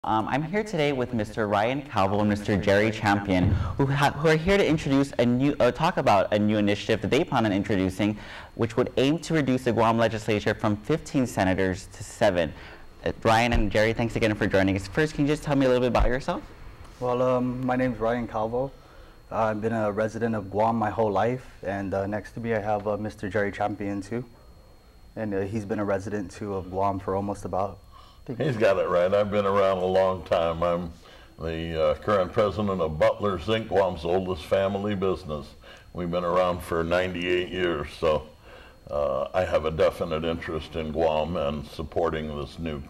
I'm here today with Mr. Ryan Calvo and Mr. Gerry Champion, who are here to introduce talk about a new initiative that they plan on introducing, which would aim to reduce the Guam legislature from 15 senators to 7. Ryan and Gerry, thanks again for joining us. First, can you just tell me a little bit about yourself? Well, my name's Ryan Calvo. I've been a resident of Guam my whole life, and next to me I have Mr. Gerry Champion too, and he's been a resident too of Guam for almost about. He's got it right. I've been around a long time. I'm the current president of Butler's Inc., Guam's oldest family business. We've been around for 98 years, so I have a definite interest in Guam and supporting this new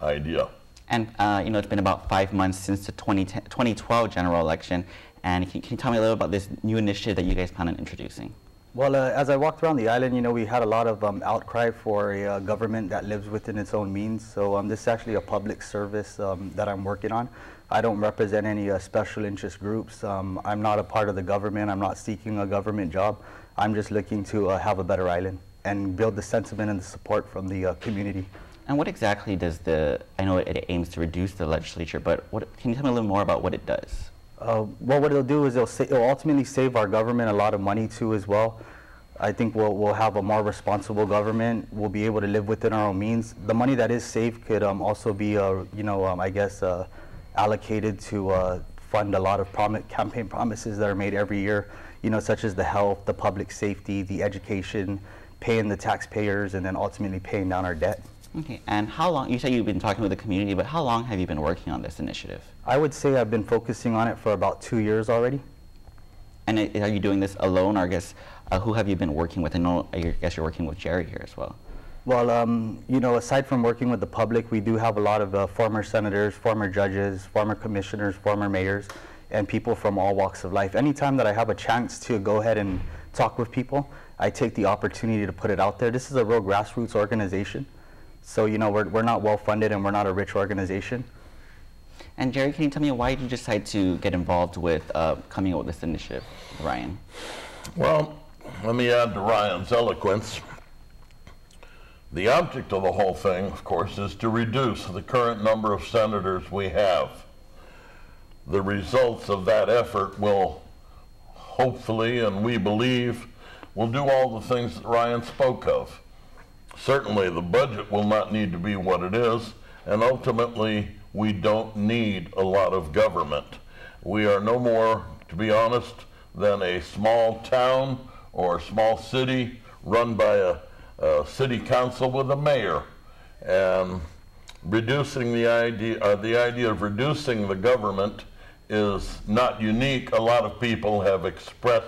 idea. And it's been about 5 months since the 2012 general election, and can you tell me a little about this new initiative that you guys plan on introducing? Well, as I walked around the island, we had a lot of outcry for a government that lives within its own means. So this is actually a public service that I'm working on. I don't represent any special interest groups. I'm not a part of the government. I'm not seeking a government job. I'm just looking to have a better island and build the sentiment and the support from the community. And what exactly does I know it aims to reduce the legislature, but can you tell me a little more about what it does? Well, what it'll do is it'll ultimately save our government a lot of money too as well. I think we'll have a more responsible government. We'll be able to live within our own means. The money that is saved could also be, I guess, allocated to fund a lot of campaign promises that are made every year, such as the health, the public safety, the education, paying the taxpayers, and then ultimately paying down our debt. Okay, and how long, you said you've been talking with the community, but how long have you been working on this initiative? I would say I've been focusing on it for about 2 years already. And are you doing this alone, or I guess, who have you been working with? I guess you're working with Gerry here as well. Well, aside from working with the public, we do have a lot of former senators, former judges, former commissioners, former mayors, and people from all walks of life. Anytime that I have a chance to go ahead and talk with people, I take the opportunity to put it out there. This is a real grassroots organization. So, we're not well-funded and we're not a rich organization. And Gerry, can you tell me why did you decide to get involved with coming up with this initiative, Ryan? Well, let me add to Ryan's eloquence. The object of the whole thing, of course, is to reduce the current number of senators we have. The results of that effort will hopefully, and we believe, will do all the things that Ryan spoke of. Certainly the budget will not need to be what it is, and ultimately we don't need a lot of government. We are no more, to be honest, than a small town or a small city run by a city council with a mayor. And reducing the idea of reducing the government is not unique. A lot of people have expressed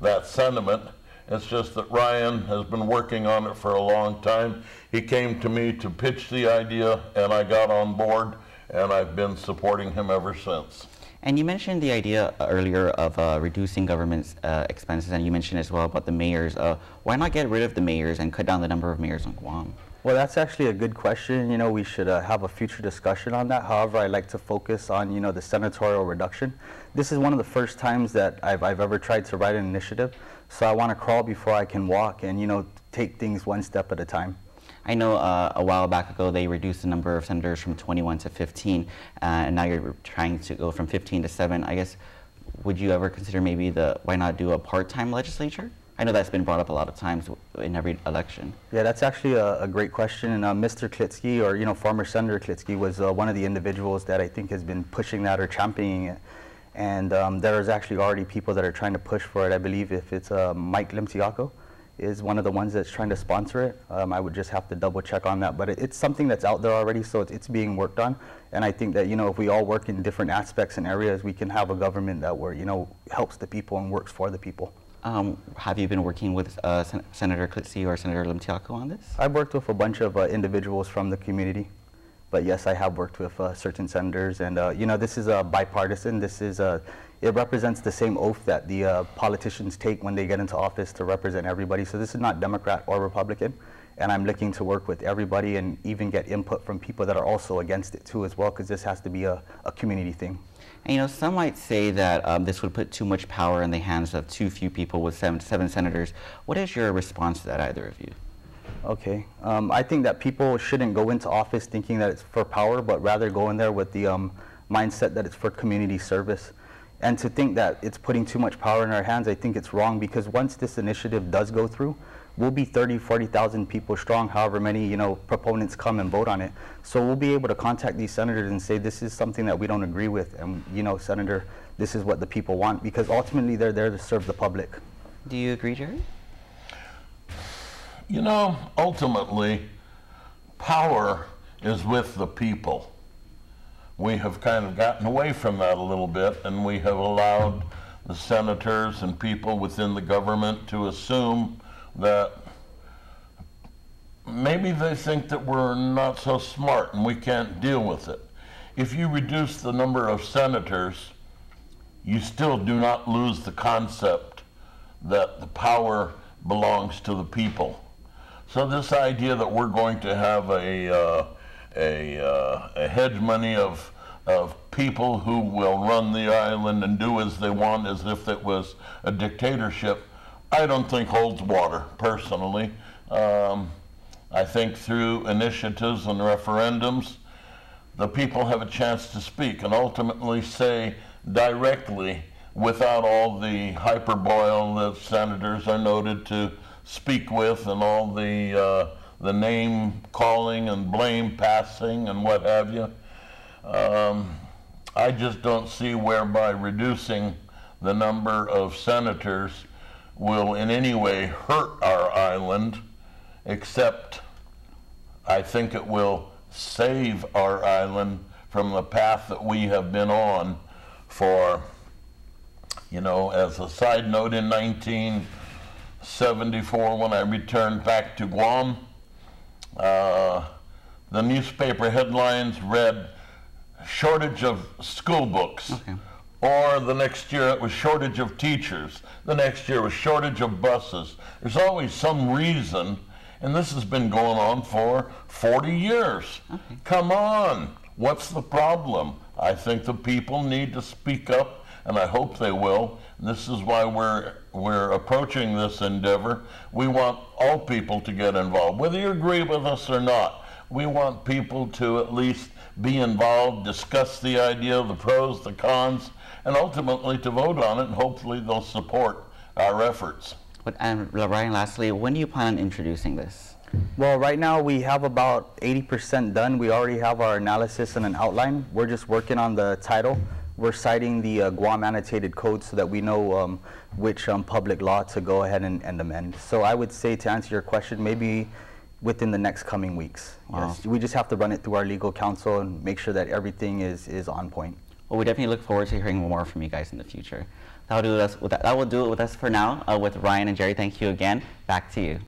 that sentiment. It's just that Ryan has been working on it for a long time. He came to me to pitch the idea, and I got on board, and I've been supporting him ever since. And you mentioned the idea earlier of reducing government's expenses, and you mentioned as well about the mayors. Why not get rid of the mayors and cut down the number of mayors on Guam? Well, that's actually a good question. We should have a future discussion on that. However, I like to focus on, the senatorial reduction. This is one of the first times that I've ever tried to write an initiative. So I want to crawl before I can walk and, take things one step at a time. I know a while back ago they reduced the number of senators from 21 to 15, and now you're trying to go from 15 to 7. I guess, would you ever consider maybe why not do a part-time legislature? I know that's been brought up a lot of times in every election. Yeah, that's actually a great question. And Mr. Klitsky, or former Senator Klitsky, was one of the individuals that I think has been pushing that or championing it. And there's actually already people that are trying to push for it. I believe if it's Mike Limtiaco is one of the ones that's trying to sponsor it. I would just have to double check on that. But it's something that's out there already, so it's being worked on. And I think that, if we all work in different aspects and areas, we can have a government that helps the people and works for the people. Have you been working with Senator Klitsky or Senator Limtiaco on this? I've worked with a bunch of individuals from the community. But yes, I have worked with certain senators, and this is bipartisan. This is it represents the same oath that the politicians take when they get into office to represent everybody. So this is not Democrat or Republican, and I'm looking to work with everybody and even get input from people that are also against it too as well, because this has to be a community thing. And some might say that this would put too much power in the hands of too few people with seven senators. What is your response to that, either of you? Okay. I think that people shouldn't go into office thinking that it's for power, but rather go in there with the mindset that it's for community service. And to think that it's putting too much power in our hands, I think it's wrong, because once this initiative does go through, we'll be 30, 40,000 people strong, however many, proponents come and vote on it. So we'll be able to contact these senators and say, this is something that we don't agree with. And, Senator, this is what the people want, because ultimately they're there to serve the public. Do you agree, Gerry? Ultimately, power is with the people. We have kind of gotten away from that a little bit, and we have allowed the senators and people within the government to assume that maybe they think that we're not so smart and we can't deal with it. If you reduce the number of senators, you still do not lose the concept that the power belongs to the people. So this idea that we're going to have a hegemony of people who will run the island and do as they want as if it was a dictatorship, I don't think holds water, personally. I think through initiatives and referendums, the people have a chance to speak and ultimately say directly, without all the hyperbole that senators are noted to speak with and all the name calling and blame passing and what have you. I just don't see whereby reducing the number of senators will in any way hurt our island, except I think it will save our island from the path that we have been on for, as a side note, in 1974, when I returned back to Guam, the newspaper headlines read, shortage of school books. Okay. Or the next year it was shortage of teachers. The next year was shortage of buses. There's always some reason, and this has been going on for 40 years. Okay. Come on, what's the problem? I think the people need to speak up, and I hope they will. This is why we're approaching this endeavor. We want all people to get involved, whether you agree with us or not. We want people to at least be involved, discuss the idea, the pros, the cons, and ultimately to vote on it, and hopefully they'll support our efforts. And Ryan, lastly, when do you plan on introducing this? Well, right now we have about 80% done. We already have our analysis and an outline. We're just working on the title. We're citing the Guam annotated code so that we know which public law to go ahead and amend. So I would say, to answer your question, maybe within the next coming weeks. Wow. Yes, we just have to run it through our legal counsel and make sure that everything is on point. Well, we definitely look forward to hearing more from you guys in the future. That will do it with us for now. With Ryan and Gerry, thank you again. Back to you.